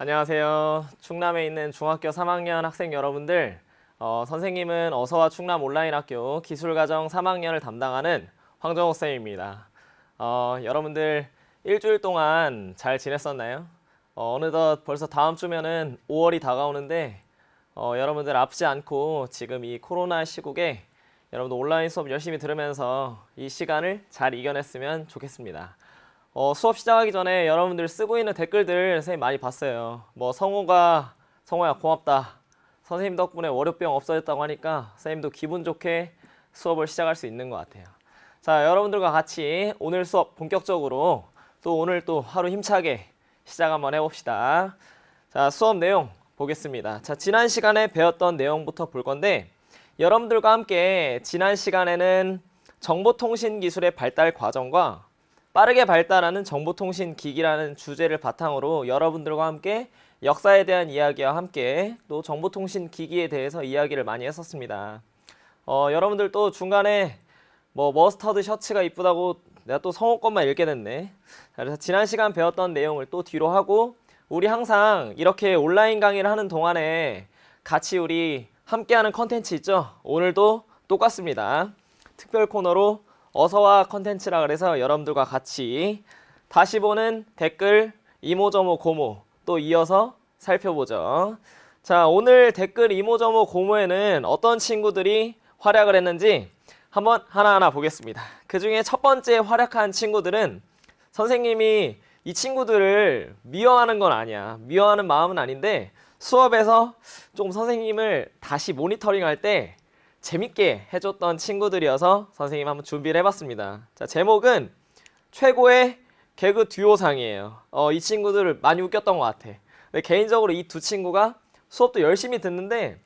안녕하세요. 충남에 있는 중학교 3학년 학생 여러분들, 선생님은 어서와 충남 온라인학교 기술과정 3학년을 담당하는 황정욱 쌤입니다. 여러분들 일주일 동안 잘 지냈었나요? 어느덧 벌써 다음 주면은 5월이 다가오는데 여러분들 아프지 않고 지금 이 코로나 시국에 여러분들 온라인 수업 열심히 들으면서 이 시간을 잘 이겨냈으면 좋겠습니다. 수업 시작하기 전에 여러분들 쓰고 있는 댓글들 선생님 많이 봤어요. 뭐 성호야 고맙다. 선생님 덕분에 월요병 없어졌다고 하니까 선생님도 기분 좋게 수업을 시작할 수 있는 것 같아요. 자, 여러분들과 같이 오늘 수업 본격적으로 또 오늘 또 하루 힘차게 시작 한번 해봅시다. 자, 수업 내용 보겠습니다. 자, 지난 시간에 배웠던 내용부터 볼 건데 여러분들과 함께 지난 시간에는 정보통신 기술의 발달 과정과 빠르게 발달하는 정보통신기기라는 주제를 바탕으로 여러분들과 함께 역사에 대한 이야기와 함께 또 정보통신기기에 대해서 이야기를 많이 했었습니다. 여러분들 또 중간에 뭐 머스터드 셔츠가 이쁘다고 내가 또 성호 것만 읽게 됐네. 그래서 지난 시간 배웠던 내용을 또 뒤로 하고 우리 항상 이렇게 온라인 강의를 하는 동안에 같이 우리 함께하는 컨텐츠 있죠? 오늘도 똑같습니다. 특별 코너로 어서와 컨텐츠라 그래서 여러분들과 같이 다시 보는 댓글 이모저모 고모 또 이어서 살펴보죠. 자, 오늘 댓글 이모저모 고모에는 어떤 친구들이 활약을 했는지 한번 하나하나 보겠습니다. 그 중에 첫 번째 활약한 친구들은 선생님이 이 친구들을 미워하는 건 아니야. 미워하는 마음은 아닌데 수업에서 조금 선생님을 다시 모니터링할 때 재밌게 해줬던 친구들이어서 선생님 한번 준비를 해봤습니다. 자, 제목은 최고의 개그 듀오상이에요. 이 친구들을 많이 웃겼던 것 같아. 근데 개인적으로 이 두 친구가 수업도 열심히 듣는데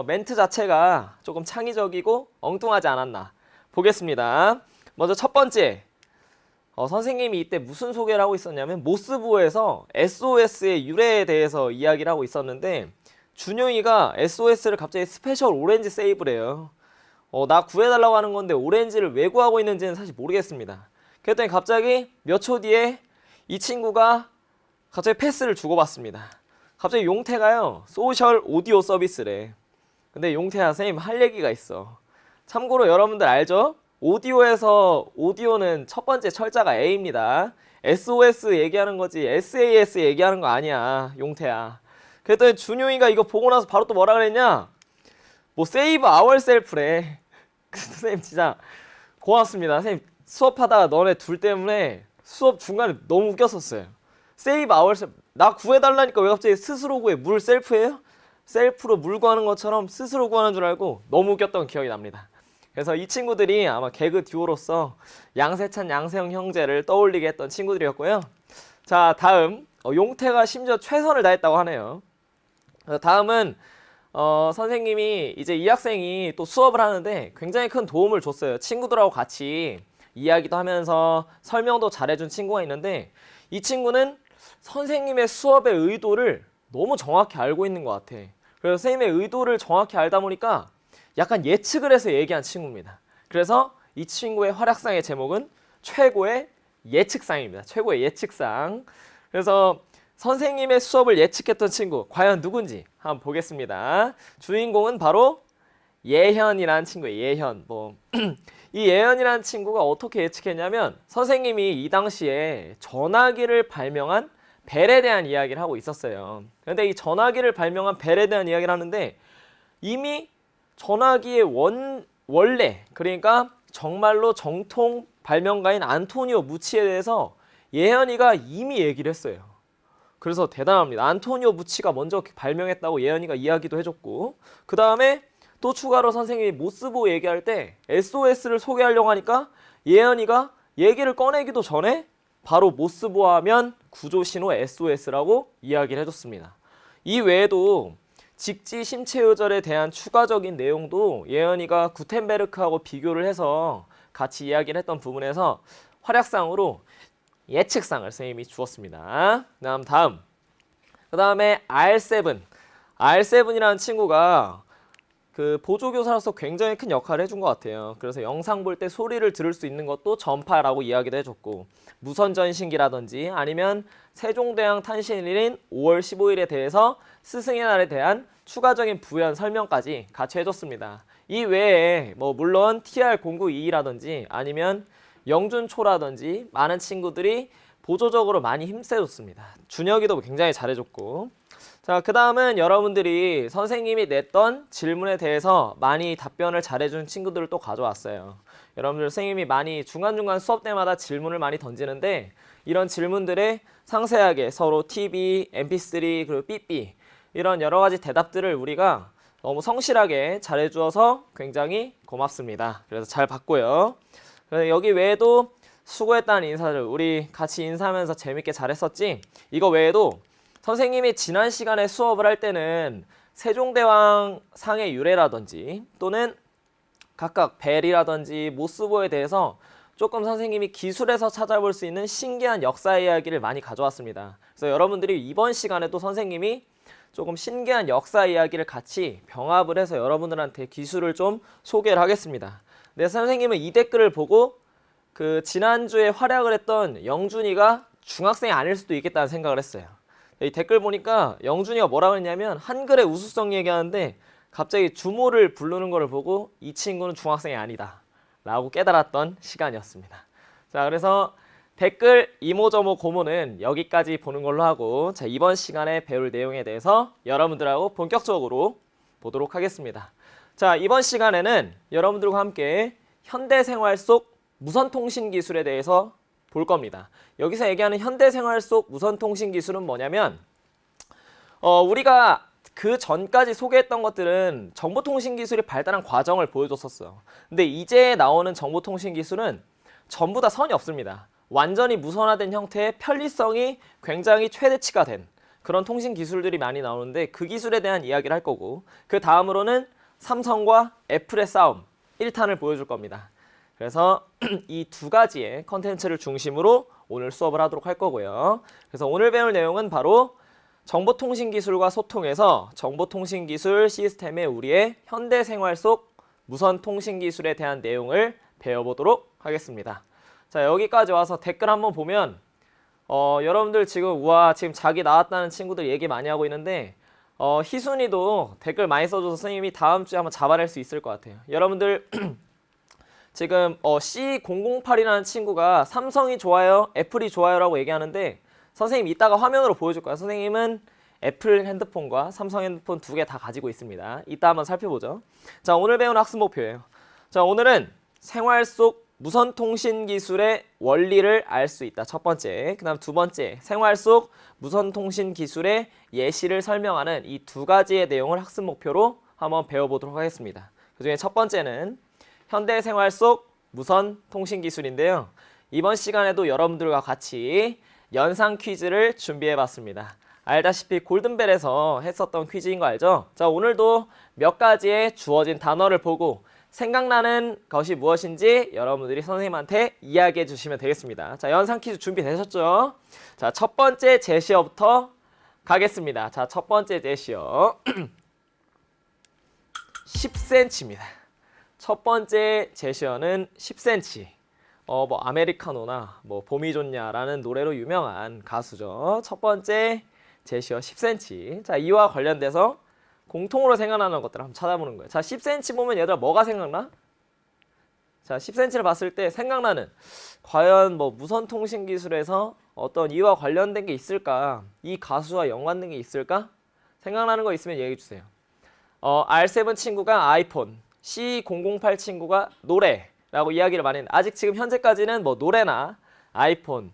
멘트 자체가 조금 창의적이고 엉뚱하지 않았나 보겠습니다. 먼저 첫 번째, 선생님이 이때 무슨 소개를 하고 있었냐면 모스부에서 SOS의 유래에 대해서 이야기를 하고 있었는데 준용이가 SOS를 갑자기 스페셜 오렌지 세이브래요. 나 구해달라고 하는 건데 오렌지를 왜 구하고 있는지는 사실 모르겠습니다. 그랬더니 갑자기 몇 초 뒤에 이 친구가 갑자기 패스를 주고받습니다. 갑자기 용태가요 소셜 오디오 서비스래. 근데 용태야 선생님 할 얘기가 있어. 참고로 여러분들 알죠? 오디오에서 오디오는 첫 번째 철자가 A입니다. SOS 얘기하는 거지 SAS 얘기하는 거 아니야 용태야. 그랬더니 준용이가 이거 보고 나서 바로 또 뭐라 그랬냐? 뭐 세이브 아월 셀프래. 선생님 진짜 고맙습니다. 선생님 수업하다가 너네 둘 때문에 수업 중간에 너무 웃겼었어요. 세이브 아월 셀프. 나 구해달라니까 왜 갑자기 스스로 구해? 물 셀프예요? 셀프로 물 구하는 것처럼 스스로 구하는 줄 알고 너무 웃겼던 기억이 납니다. 그래서 이 친구들이 아마 개그 듀오로서 양세찬, 양세형 형제를 떠올리게 했던 친구들이었고요. 자, 다음 용태가 심지어 최선을 다했다고 하네요. 다음은 선생님이 이제 이 학생이 또 수업을 하는데 굉장히 큰 도움을 줬어요. 친구들하고 같이 이야기도 하면서 설명도 잘해준 친구가 있는데 이 친구는 선생님의 수업의 의도를 너무 정확히 알고 있는 것 같아. 그래서 선생님의 의도를 정확히 알다 보니까 약간 예측을 해서 얘기한 친구입니다. 그래서 이 친구의 활약상의 제목은 최고의 예측상입니다. 최고의 예측상. 그래서 선생님의 수업을 예측했던 친구 과연 누군지 한번 보겠습니다. 주인공은 바로 예현이라는 친구예요. 예현. 이 예현이라는 친구가 어떻게 예측했냐면 선생님이 이 당시에 전화기를 발명한 벨에 대한 이야기를 하고 있었어요. 그런데 이 전화기를 발명한 벨에 대한 이야기를 하는데 이미 전화기의 원래 그러니까 정말로 정통 발명가인 안토니오 무치에 대해서 예현이가 이미 얘기를 했어요. 그래서 대단합니다. 안토니오 무치가 먼저 발명했다고 예현이가 이야기도 해줬고 그 다음에 또 추가로 선생님이 모스보 얘기할 때 SOS를 소개하려고 하니까 예현이가 얘기를 꺼내기도 전에 바로 모스보 하면 구조신호 SOS라고 이야기를 해줬습니다. 이 외에도 직지 심체요절에 대한 추가적인 내용도 예현이가 구텐베르크하고 비교를 해서 같이 이야기를 했던 부분에서 활약상으로 예측상을 선생님이 주었습니다. 다음 그 다음에 R7이라는 친구가 그 보조교사로서 굉장히 큰 역할을 해준 것 같아요. 그래서 영상 볼 때 소리를 들을 수 있는 것도 전파라고 이야기도 해줬고, 무선전신기라든지 아니면 세종대왕 탄신일인 5월 15일에 대해서 스승의 날에 대한 추가적인 부연 설명까지 같이 해줬습니다. 이 외에 뭐 물론 TR-0922라든지 아니면 영준초라든지 많은 친구들이 보조적으로 많이 힘써줬습니다. 준혁이도 굉장히 잘해줬고, 자, 그 다음은 여러분들이 선생님이 냈던 질문에 대해서 많이 답변을 잘해준 친구들을 또 가져왔어요. 여러분들 선생님이 많이 중간중간 수업 때마다 질문을 많이 던지는데, 이런 질문들에 상세하게 서로 TV, MP3, 그리고 삐삐 이런 여러 가지 대답들을 우리가 너무 성실하게 잘해주어서 굉장히 고맙습니다. 그래서 잘 봤고요. 그래서 여기 외에도 수고했다는 인사를 우리 같이 인사하면서 재밌게 잘했었지? 이거 외에도 선생님이 지난 시간에 수업을 할 때는 세종대왕 상의 유래라든지 또는 각각 벨이라든지 모스보에 대해서 조금 선생님이 기술에서 찾아볼 수 있는 신기한 역사 이야기를 많이 가져왔습니다. 그래서 여러분들이 이번 시간에도 선생님이 조금 신기한 역사 이야기를 같이 병합을 해서 여러분들한테 기술을 좀 소개를 하겠습니다. 네, 선생님은 이 댓글을 보고 그 지난주에 활약을 했던 영준이가 중학생이 아닐 수도 있겠다는 생각을 했어요. 이 댓글 보니까 영준이가 뭐라고 했냐면 한글의 우수성 얘기하는데 갑자기 주모를 부르는 거를 보고 이 친구는 중학생이 아니다 라고 깨달았던 시간이었습니다. 자, 그래서 댓글 이모저모 고모는 여기까지 보는 걸로 하고, 자, 이번 시간에 배울 내용에 대해서 여러분들하고 본격적으로 보도록 하겠습니다. 자, 이번 시간에는 여러분들과 함께 현대생활 속 무선통신 기술에 대해서 볼 겁니다. 여기서 얘기하는 현대생활 속 무선통신 기술은 뭐냐면 우리가 그 전까지 소개했던 것들은 정보통신 기술이 발달한 과정을 보여줬었어요. 근데 이제 나오는 정보통신 기술은 전부 다 선이 없습니다. 완전히 무선화된 형태의 편리성이 굉장히 최대치가 된 그런 통신 기술들이 많이 나오는데, 그 기술에 대한 이야기를 할 거고, 그 다음으로는 삼성과 애플의 싸움 1탄을 보여줄 겁니다. 그래서 이 두 가지의 컨텐츠를 중심으로 오늘 수업을 하도록 할 거고요. 그래서 오늘 배울 내용은 바로 정보통신기술과 소통에서 정보통신기술 시스템의 우리의 현대생활 속 무선통신기술에 대한 내용을 배워보도록 하겠습니다. 자, 여기까지 와서 댓글 한번 보면 여러분들 지금 우와 지금 자기 나왔다는 친구들 얘기 많이 하고 있는데, 희순이도 댓글 많이 써줘서 선생님이 다음 주에 한번 잡아낼 수 있을 것 같아요. 여러분들 지금 C008이라는 친구가 삼성이 좋아요, 애플이 좋아요라고 얘기하는데, 선생님 이따가 화면으로 보여줄 거예요. 선생님은 애플 핸드폰과 삼성 핸드폰 두 개 다 가지고 있습니다. 이따 한번 살펴보죠. 자, 오늘 배우는 학습 목표예요. 자, 오늘은 생활 속 무선통신 기술의 원리를 알 수 있다. 첫 번째. 그 다음 두 번째. 생활 속 무선통신 기술의 예시를 설명하는 이 두 가지의 내용을 학습 목표로 한번 배워보도록 하겠습니다. 그 중에 첫 번째는 현대 생활 속 무선 통신 기술인데요. 이번 시간에도 여러분들과 같이 연상 퀴즈를 준비해 봤습니다. 알다시피 골든벨에서 했었던 퀴즈인 거 알죠? 자, 오늘도 몇 가지의 주어진 단어를 보고 생각나는 것이 무엇인지 여러분들이 선생님한테 이야기해 주시면 되겠습니다. 자, 연상 퀴즈 준비되셨죠? 자, 첫 번째 제시어부터 가겠습니다. 자, 첫 번째 제시어 10cm입니다. 첫 번째 제시어는 10cm. 뭐 아메리카노나 뭐 봄이 좋냐라는 노래로 유명한 가수죠. 첫 번째 제시어 10cm. 자, 이와 관련돼서 공통으로 생각나는 것들을 한번 찾아보는 거예요. 자, 10cm 보면 얘들아 뭐가 생각나? 자, 10cm를 봤을 때 생각나는 과연 뭐 무선통신 기술에서 어떤 이와 관련된 게 있을까? 이 가수와 연관된 게 있을까? 생각나는 거 있으면 얘기해 주세요. R7 친구가 아이폰, C008 친구가 노래라고 이야기를 많이 했는데, 아직 지금 현재까지는 뭐 노래나 아이폰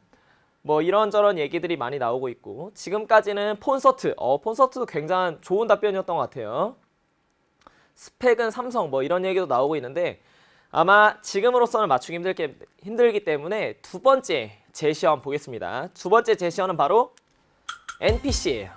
뭐 이런저런 얘기들이 많이 나오고 있고, 지금까지는 콘서트, 콘서트도 굉장히 좋은 답변이었던 것 같아요. 스펙은 삼성 뭐 이런 얘기도 나오고 있는데, 아마 지금으로서는 맞추기 힘들기 때문에 두 번째 제시어 한번 보겠습니다. 두 번째 제시어는 바로 NPC예요.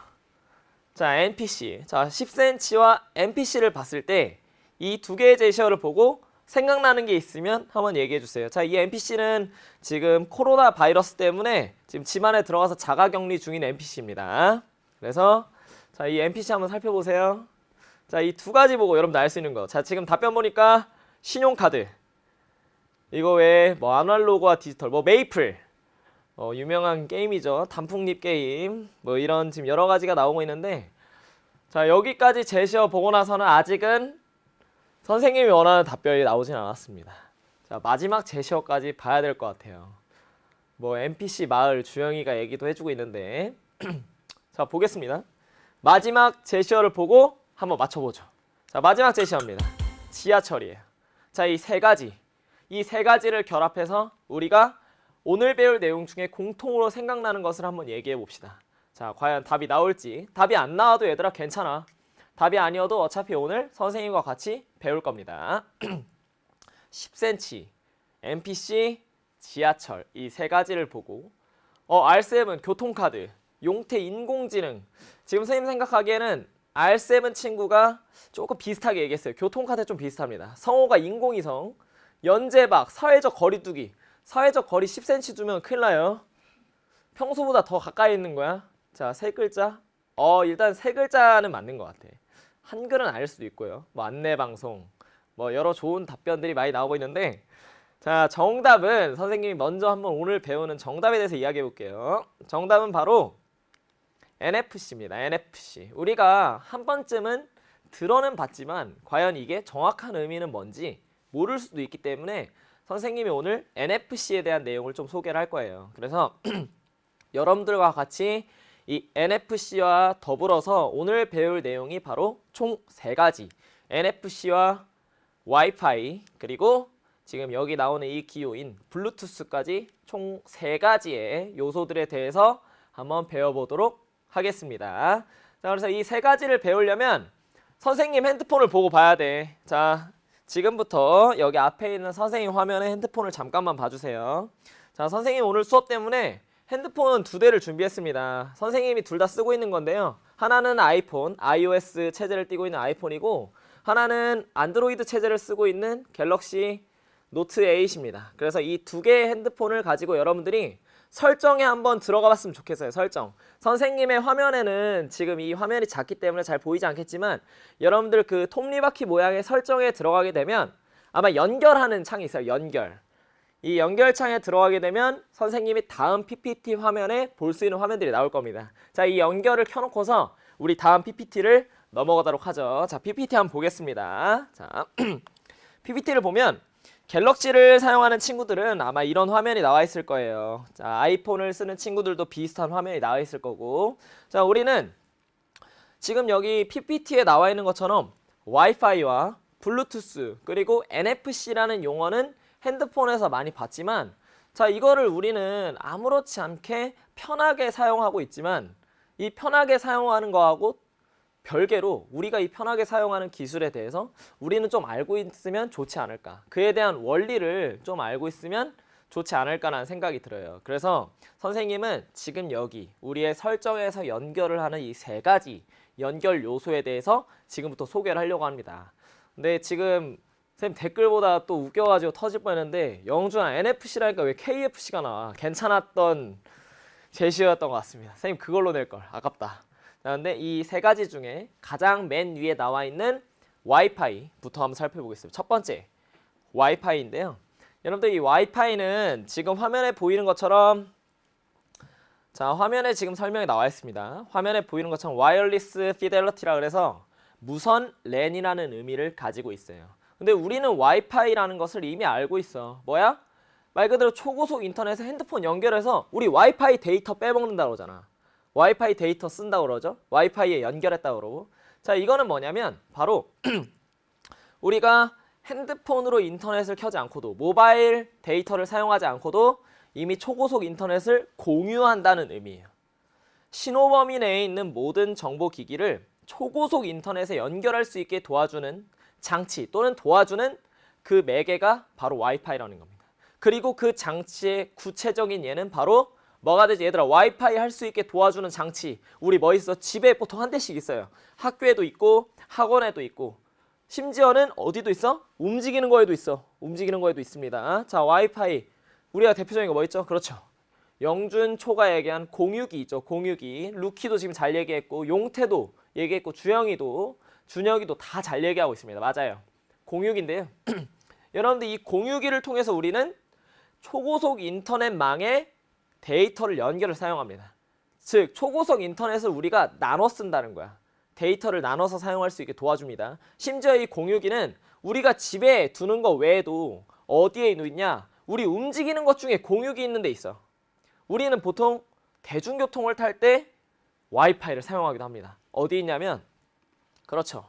자, NPC. 자, 10cm와 NPC를 봤을 때 이 두 개의 제시어를 보고 생각나는 게 있으면 한번 얘기해 주세요. 자, 이 NPC는 지금 코로나 바이러스 때문에 지금 집 안에 들어가서 자가격리 중인 NPC입니다. 그래서 자, 이 NPC 한번 살펴보세요. 자, 이 두 가지 보고 여러분들 알 수 있는 거. 자, 지금 답변 보니까 신용카드. 이거 외에 뭐 아날로그와 디지털, 뭐 메이플. 유명한 게임이죠. 단풍잎 게임. 뭐 이런 지금 여러 가지가 나오고 있는데 자, 여기까지 제시어 보고 나서는 아직은 선생님이 원하는 답변이 나오진 않았습니다. 자, 마지막 제시어까지 봐야 될 것 같아요. 뭐 NPC 마을 주영이가 얘기도 해주고 있는데 자, 보겠습니다. 마지막 제시어를 보고 한번 맞춰보죠. 자, 마지막 제시어입니다. 지하철이에요. 자, 이 세 가지를 결합해서 우리가 오늘 배울 내용 중에 공통으로 생각나는 것을 한번 얘기해 봅시다. 자, 과연 답이 나올지. 답이 안 나와도 얘들아 괜찮아. 답이 아니어도 어차피 오늘 선생님과 같이 배울 겁니다. 10cm, NPC, 지하철 이 세 가지를 보고 R7 교통카드, 용태 인공지능. 지금 선생님 생각하기에는 R7 친구가 조금 비슷하게 얘기했어요. 교통카드 좀 비슷합니다. 성호가 인공위성, 연재박, 사회적 거리두기. 사회적 거리 10cm 두면 큰일 나요. 평소보다 더 가까이 있는 거야. 자, 세 글자. 일단 세 글자는 맞는 것 같아. 한글은 아닐 수도 있고요. 뭐 안내방송, 뭐 여러 좋은 답변들이 많이 나오고 있는데 자, 정답은 선생님이 먼저 한번 오늘 배우는 정답에 대해서 이야기해 볼게요. 정답은 바로 NFC입니다. NFC. 우리가 한 번쯤은 들어는 봤지만 과연 이게 정확한 의미는 뭔지 모를 수도 있기 때문에 선생님이 오늘 NFC에 대한 내용을 좀 소개를 할 거예요. 그래서 여러분들과 같이 이 NFC와 더불어서 오늘 배울 내용이 바로 총 세 가지. NFC와 와이파이 그리고 지금 여기 나오는 이 기호인 블루투스까지 총 세 가지의 요소들에 대해서 한번 배워보도록 하겠습니다. 자, 그래서 이 세 가지를 배우려면 선생님 핸드폰을 보고 봐야 돼. 자, 지금부터 여기 앞에 있는 선생님 화면에 핸드폰을 잠깐만 봐주세요. 자, 선생님 오늘 수업 때문에 핸드폰 두 대를 준비했습니다. 선생님이 둘 다 쓰고 있는 건데요. 하나는 아이폰, iOS 체제를 띄고 있는 아이폰이고 하나는 안드로이드 체제를 쓰고 있는 갤럭시 노트 8입니다. 그래서 이 두 개의 핸드폰을 가지고 여러분들이 설정에 한번 들어가 봤으면 좋겠어요. 설정. 선생님의 화면에는 지금 이 화면이 작기 때문에 잘 보이지 않겠지만 여러분들 그 톱니바퀴 모양의 설정에 들어가게 되면 아마 연결하는 창이 있어요. 연결. 이 연결창에 들어가게 되면 선생님이 다음 PPT 화면에 볼 수 있는 화면들이 나올 겁니다. 자, 이 연결을 켜놓고서 우리 다음 PPT를 넘어가도록 하죠. 자, PPT 한번 보겠습니다. 자, PPT를 보면 갤럭시를 사용하는 친구들은 아마 이런 화면이 나와 있을 거예요. 자, 아이폰을 쓰는 친구들도 비슷한 화면이 나와 있을 거고 자, 우리는 지금 여기 PPT에 나와 있는 것처럼 와이파이와 블루투스 그리고 NFC라는 용어는 핸드폰에서 많이 봤지만 자, 이거를 우리는 아무렇지 않게 편하게 사용하고 있지만 이 편하게 사용하는 거하고 별개로 우리가 이 편하게 사용하는 기술에 대해서 우리는 좀 알고 있으면 좋지 않을까. 그에 대한 원리를 좀 알고 있으면 좋지 않을까라는 생각이 들어요. 그래서 선생님은 지금 여기 우리의 설정에서 연결을 하는 이 세 가지 연결 요소에 대해서 지금부터 소개를 하려고 합니다. 근데 지금 선생님 댓글보다 또 웃겨가지고 터질 뻔했는데 영준아 NFC라니까 왜 KFC가 나와. 괜찮았던 제시어였던 것 같습니다. 선생님 그걸로 낼걸. 아깝다. 그런데 이 세 가지 중에 가장 맨 위에 나와 있는 와이파이부터 한번 살펴보겠습니다. 첫 번째 와이파이인데요. 여러분들 이 와이파이는 지금 화면에 보이는 것처럼 자, 화면에 지금 설명이 나와 있습니다. 화면에 보이는 것처럼 와이어리스 피델리티라 그래서 무선 랜이라는 의미를 가지고 있어요. 근데 우리는 와이파이라는 것을 이미 알고 있어. 뭐야? 말 그대로 초고속 인터넷에 핸드폰 연결해서 우리 와이파이 데이터 빼먹는다고 그러잖아. 와이파이 데이터 쓴다고 그러죠. 와이파이에 연결했다고 그러고. 자, 이거는 뭐냐면 바로 우리가 핸드폰으로 인터넷을 켜지 않고도 모바일 데이터를 사용하지 않고도 이미 초고속 인터넷을 공유한다는 의미예요. 신호범위 내에 있는 모든 정보기기를 초고속 인터넷에 연결할 수 있게 도와주는 장치 또는 도와주는 그 매개가 바로 와이파이라는 겁니다. 그리고 그 장치의 구체적인 예는 바로 뭐가 되지? 얘들아, 와이파이 할 수 있게 도와주는 장치. 우리 뭐 있어? 집에 보통 한 대씩 있어요. 학교에도 있고 학원에도 있고 심지어는 어디도 있어? 움직이는 거에도 있어. 움직이는 거에도 있습니다. 자, 와이파이. 우리가 대표적인 거 뭐 있죠? 그렇죠. 영준 초가 얘기한 공유기 있죠. 공유기. 루키도 지금 잘 얘기했고 용태도 얘기했고 주영이도 준혁이도 다 잘 얘기하고 있습니다. 맞아요. 공유기인데요. 여러분들 이 공유기를 통해서 우리는 초고속 인터넷망에 데이터를 연결을 사용합니다. 즉 초고속 인터넷을 우리가 나눠 쓴다는 거야. 데이터를 나눠서 사용할 수 있게 도와줍니다. 심지어 이 공유기는 우리가 집에 두는 거 외에도 어디에 있냐? 우리 움직이는 것 중에 공유기 있는 데 있어. 우리는 보통 대중교통을 탈 때 와이파이를 사용하기도 합니다. 어디 있냐면 그렇죠.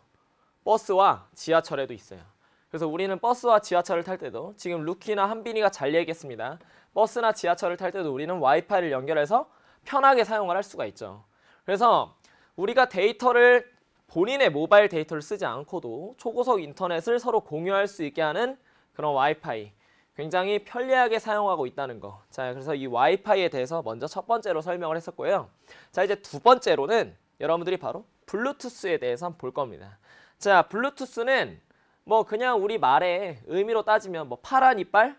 버스와 지하철에도 있어요. 그래서 우리는 버스와 지하철을 탈 때도 지금 루키나 한빈이가 잘 얘기했습니다. 버스나 지하철을 탈 때도 우리는 와이파이를 연결해서 편하게 사용을 할 수가 있죠. 그래서 우리가 데이터를 본인의 모바일 데이터를 쓰지 않고도 초고속 인터넷을 서로 공유할 수 있게 하는 그런 와이파이 굉장히 편리하게 사용하고 있다는 거. 자, 그래서 이 와이파이에 대해서 먼저 첫 번째로 설명을 했었고요. 자, 이제 두 번째로는 여러분들이 바로 블루투스에 대해서 한번 볼 겁니다. 자, 블루투스는 뭐 그냥 우리 말의 의미로 따지면 뭐 파란 이빨?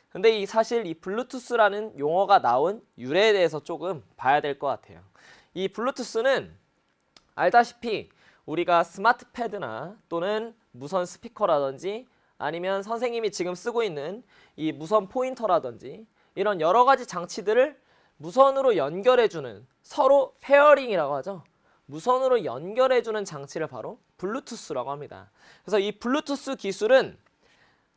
근데 이 사실 이 블루투스라는 용어가 나온 유래에 대해서 조금 봐야 될 것 같아요. 이 블루투스는 알다시피 우리가 스마트 패드나 또는 무선 스피커라든지 아니면 선생님이 지금 쓰고 있는 이 무선 포인터라든지 이런 여러 가지 장치들을 무선으로 연결해주는 서로 페어링이라고 하죠. 무선으로 연결해주는 장치를 바로 블루투스라고 합니다. 그래서 이 블루투스 기술은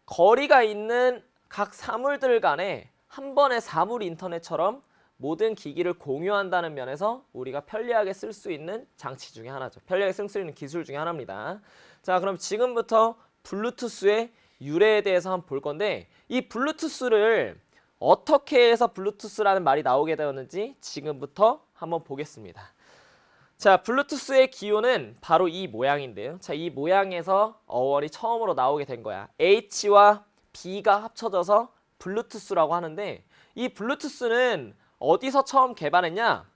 거리가 있는 각 사물들 간에 한 번의 사물 인터넷처럼 모든 기기를 공유한다는 면에서 우리가 편리하게 쓸 수 있는 장치 중에 하나죠. 편리하게 쓸 수 있는 기술 중에 하나입니다. 자, 그럼 지금부터 블루투스의 유래에 대해서 한번 볼 건데 이 블루투스를 어떻게 해서 블루투스라는 말이 나오게 되었는지 지금부터 한번 보겠습니다. 자, 블루투스의 기호는 바로 이 모양인데요. 자, 이 모양에서 어원이 처음으로 나오게 된 거야. H와 B가 합쳐져서 블루투스라고 하는데 이 블루투스는 어디서 처음 개발했냐?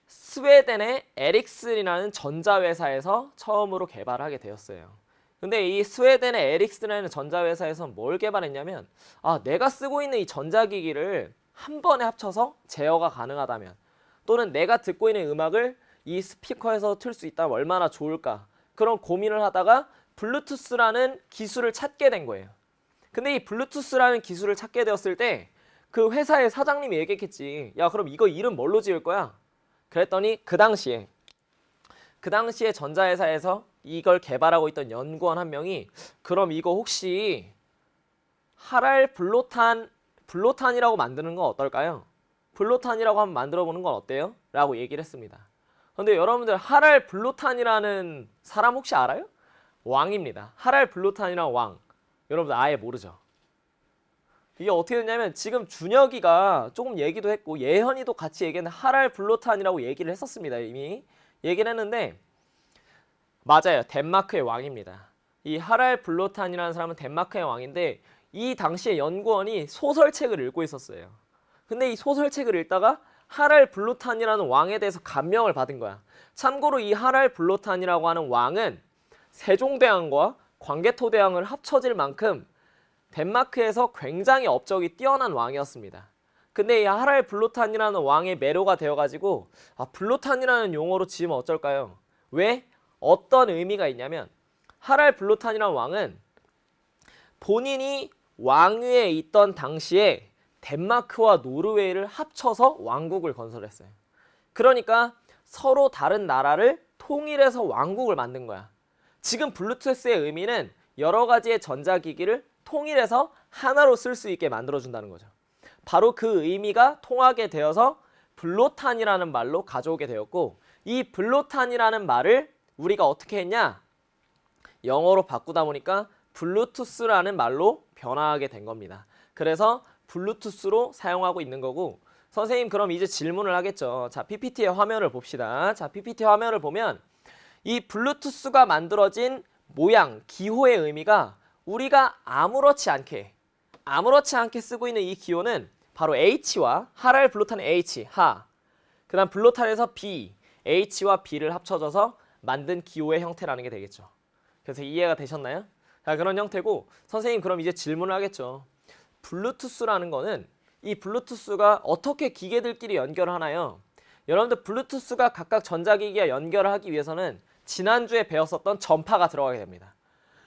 스웨덴의 에릭슨이라는 전자회사에서 처음으로 개발하게 되었어요. 근데 이 스웨덴의 에릭슨이라는 전자회사에서 뭘 개발했냐면 내가 쓰고 있는 이 전자기기를 한 번에 합쳐서 제어가 가능하다면 또는 내가 듣고 있는 음악을 이 스피커에서 틀 수 있다면 얼마나 좋을까 그런 고민을 하다가 블루투스라는 기술을 찾게 된 거예요. 근데 이 블루투스라는 기술을 찾게 되었을 때 그 회사의 사장님이 얘기했겠지. 야, 그럼 이거 이름 뭘로 지을 거야? 그랬더니 그 당시에 전자회사에서 이걸 개발하고 있던 연구원 한 명이 그럼 이거 혹시 하랄 블로탄이라고 만드는 건 어떨까요? 블로탄이라고 한번 만들어 보는 건 어때요? 라고 얘기를 했습니다. 근데 여러분들 하랄 블로탄이라는 사람 혹시 알아요? 왕입니다. 하랄 블로탄이라는 왕. 여러분들 아예 모르죠? 이게 어떻게 됐냐면 지금 준혁이가 조금 얘기도 했고 예현이도 같이 얘기했는데 하랄 블로탄이라고 얘기를 했었습니다. 이미 얘기를 했는데 맞아요. 덴마크의 왕입니다. 이 하랄 블로탄이라는 사람은 덴마크의 왕인데 이 당시에 연구원이 소설책을 읽고 있었어요. 근데 이 소설책을 읽다가 하랄 블로탄이라는 왕에 대해서 감명을 받은 거야. 참고로 이 하랄 블로탄이라고 하는 왕은 세종대왕과 광개토대왕을 합쳐질 만큼 덴마크에서 굉장히 업적이 뛰어난 왕이었습니다. 근데 이 하랄 블로탄이라는 왕의 매료가 되어가지고 블로탄이라는 용어로 지으면 어쩔까요? 왜? 어떤 의미가 있냐면 하랄 블로탄이라는 왕은 본인이 왕위에 있던 당시에 덴마크와 노르웨이를 합쳐서 왕국을 건설했어요. 그러니까 서로 다른 나라를 통일해서 왕국을 만든 거야. 지금 블루투스의 의미는 여러 가지의 전자기기를 통일해서 하나로 쓸 수 있게 만들어준다는 거죠. 바로 그 의미가 통하게 되어서 블로탄이라는 말로 가져오게 되었고 이 블로탄이라는 말을 우리가 어떻게 했냐? 영어로 바꾸다 보니까 블루투스라는 말로 변화하게 된 겁니다. 그래서 블루투스로 사용하고 있는 거고 선생님 그럼 이제 질문을 하겠죠. 자, PPT의 화면을 봅시다. 자, PPT 화면을 보면 이 블루투스가 만들어진 모양, 기호의 의미가 우리가 아무렇지 않게 쓰고 있는 이 기호는 바로 H와 하랄 블로탄의 H, 하. 그 다음 블로탄에서 B, H와 B를 합쳐져서 만든 기호의 형태라는 게 되겠죠. 그래서 이해가 되셨나요? 자, 그런 형태고 선생님 그럼 이제 질문을 하겠죠. 블루투스라는 거는 이 블루투스가 어떻게 기계들끼리 연결을 하나요? 여러분들 블루투스가 각각 전자기기와 연결을 하기 위해서는 지난주에 배웠었던 전파가 들어가게 됩니다.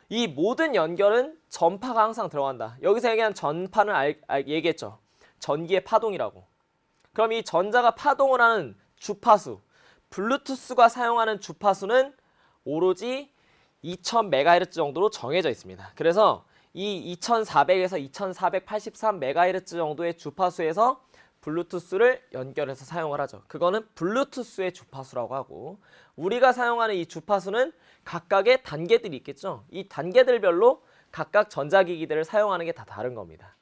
이 모든 연결은 전파가 항상 들어간다. 여기서 얘기한 전파는 얘기했죠. 전기의 파동이라고. 그럼 이 전자가 파동을 하는 주파수, 블루투스가 사용하는 주파수는 오로지 2000MHz 정도로 정해져 있습니다. 그래서 이 2400에서 2483MHz 정도의 주파수에서 블루투스를 연결해서 사용을 하죠. 그거는 블루투스의 주파수라고 하고, 우리가 사용하는 이 주파수는 각각의 단계들이 있겠죠. 이 단계들별로 각각 전자기기들을 사용하는 게 다 다른 겁니다.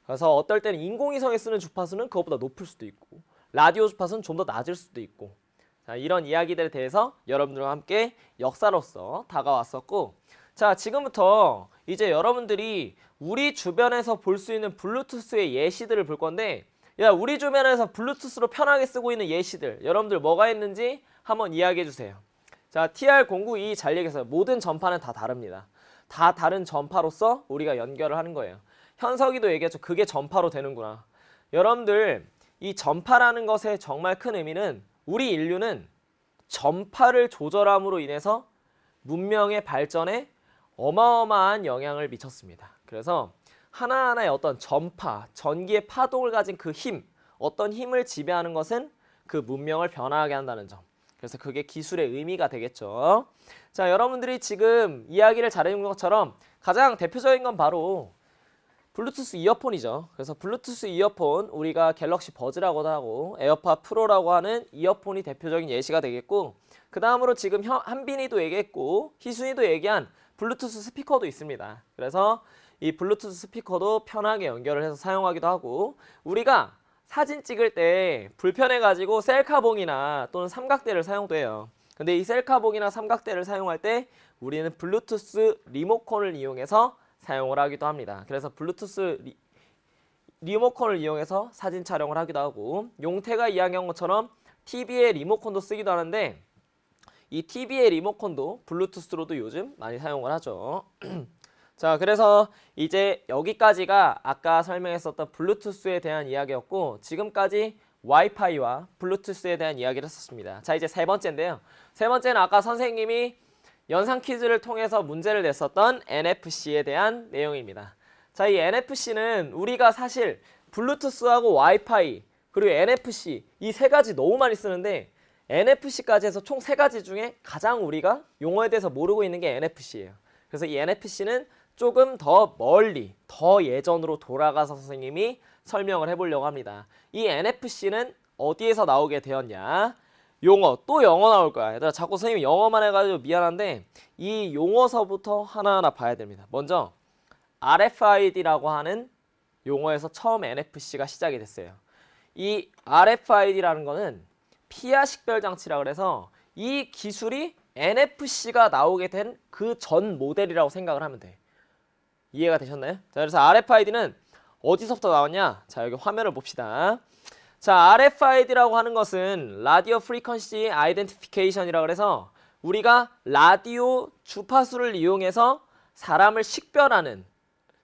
그래서 어떨 때는 인공위성에 쓰는 주파수는 그것보다 높을 수도 있고, 라디오 주파수는 좀 더 낮을 수도 있고, 자, 이런 이야기들에 대해서 여러분들과 함께 역사로서 다가왔었고, 자, 지금부터 이제 여러분들이 우리 주변에서 볼 수 있는 블루투스의 예시들을 볼 건데, 야, 우리 주변에서 블루투스로 편하게 쓰고 있는 예시들, 여러분들 뭐가 있는지 한번 이야기해 주세요. 자, TR092 잘 얘기했어요. 모든 전파는 다 다릅니다. 다 다른 전파로서 우리가 연결을 하는 거예요. 현석이도 얘기했죠. 그게 전파로 되는구나. 여러분들, 이 전파라는 것의 정말 큰 의미는 우리 인류는 전파를 조절함으로 인해서 문명의 발전에 어마어마한 영향을 미쳤습니다. 그래서 하나하나의 어떤 전파, 전기의 파동을 가진 그 힘, 어떤 힘을 지배하는 것은 그 문명을 변화하게 한다는 점. 그래서 그게 기술의 의미가 되겠죠. 자, 여러분들이 지금 이야기를 잘해준 것처럼 가장 대표적인 건 바로 블루투스 이어폰이죠. 그래서 블루투스 이어폰, 우리가 갤럭시 버즈라고도 하고 에어팟 프로라고 하는 이어폰이 대표적인 예시가 되겠고, 그 다음으로 지금 한빈이도 얘기했고 희순이도 얘기한 블루투스 스피커도 있습니다. 그래서 이 블루투스 스피커도 편하게 연결을 해서 사용하기도 하고, 우리가 사진 찍을 때 불편해가지고 셀카봉이나 또는 삼각대를 사용도 해요. 근데 이 셀카봉이나 삼각대를 사용할 때 우리는 블루투스 리모컨을 이용해서 사용을 하기도 합니다. 그래서 블루투스 리모컨을 이용해서 사진 촬영을 하기도 하고, 용태가 이야기한 것처럼 TV의 리모컨도 쓰기도 하는데, 이 TV의 리모컨도 블루투스로도 요즘 많이 사용을 하죠. 자, 그래서 이제 여기까지가 아까 설명했었던 블루투스에 대한 이야기였고, 지금까지 와이파이와 블루투스에 대한 이야기를 했었습니다. 자, 이제 세 번째인데요. 세 번째는 아까 선생님이 연상 퀴즈를 통해서 문제를 냈었던 NFC에 대한 내용입니다. 자, 이 NFC는 우리가 사실 블루투스하고 와이파이 그리고 NFC 이 세 가지 너무 많이 쓰는데, NFC까지 해서 총 세 가지 중에 가장 우리가 용어에 대해서 모르고 있는 게 NFC예요. 그래서 이 NFC는 조금 더 멀리, 더 예전으로 돌아가서 선생님이 설명을 해보려고 합니다. 이 NFC는 어디에서 나오게 되었냐? 용어, 또 영어 나올 거야. 얘들아, 자꾸 선생님이 영어만 해가지고 미안한데 이 용어서부터 하나하나 봐야 됩니다. 먼저 RFID라고 하는 용어에서 처음 NFC가 시작이 됐어요. 이 RFID라는 거는 피아 식별 장치라 그래서 이 기술이 NFC가 나오게 된 그 전 모델이라고 생각을 하면 돼. 이해가 되셨나요? 자, 그래서 RFID는 어디서부터 나왔냐? 자, 여기 화면을 봅시다. 자, RFID라고 하는 것은 라디오 프리퀀시 아이덴티피케이션이라고 그래서 우리가 라디오 주파수를 이용해서 사람을 식별하는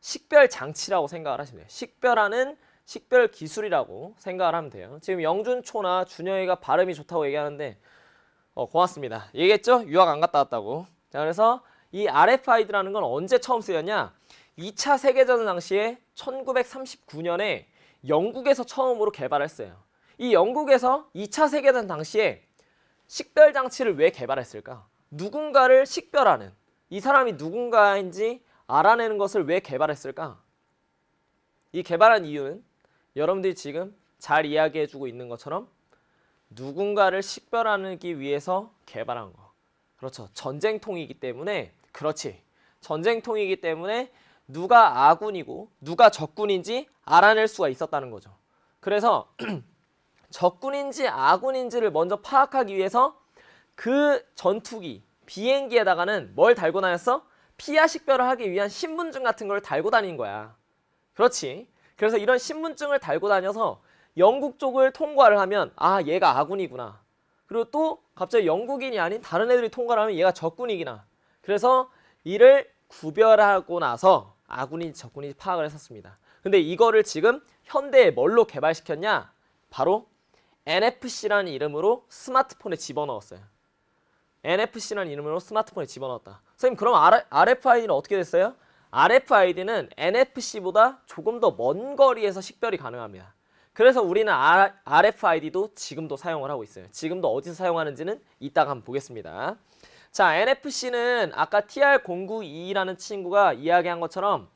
식별 장치라고 생각을 하시면 돼요. 식별하는 식별 기술이라고 생각을 하면 돼요. 지금 영준초나 준영이가 발음이 좋다고 얘기하는데 고맙습니다. 얘기했죠? 유학 안 갔다 왔다고. 자, 그래서 이 RFID라는 건 언제 처음 쓰였냐? 2차 세계대전 당시에 1939년에 영국에서 처음으로 개발했어요. 이 영국에서 2차 세계대전 당시에 식별 장치를 왜 개발했을까? 누군가를 식별하는, 이 사람이 누군가인지 알아내는 것을 왜 개발했을까? 이 개발한 이유는 여러분들이 지금 잘 이야기해주고 있는 것처럼 누군가를 식별하기 위해서 개발한 거. 그렇죠. 전쟁통이기 때문에, 그렇지. 전쟁통이기 때문에 누가 아군이고 누가 적군인지 알아낼 수가 있었다는 거죠. 그래서 적군인지 아군인지를 먼저 파악하기 위해서 그 전투기, 비행기에다가는 뭘 달고 다녔어? 피아 식별을 하기 위한 신분증 같은 걸 달고 다닌 거야. 그렇지. 그래서 이런 신분증을 달고 다녀서 영국 쪽을 통과를 하면 아, 얘가 아군이구나. 그리고 또 갑자기 영국인이 아닌 다른 애들이 통과를 하면 얘가 적군이구나. 그래서 이를 구별하고 나서 아군인지 적군인지 파악을 했었습니다. 근데 이거를 지금 현대에 뭘로 개발시켰냐? 바로 NFC라는 이름으로 스마트폰에 집어넣었어요. NFC라는 이름으로 스마트폰에 집어넣었다. 선생님 그럼 RFID는 어떻게 됐어요? RFID는 NFC보다 조금 더 먼 거리에서 식별이 가능합니다. 그래서 우리는 RFID도 지금도 사용을 하고 있어요. 지금도 어디서 사용하는지는 이따가 한번 보겠습니다. 자, NFC는 아까 TR092라는 친구가 이야기한 것처럼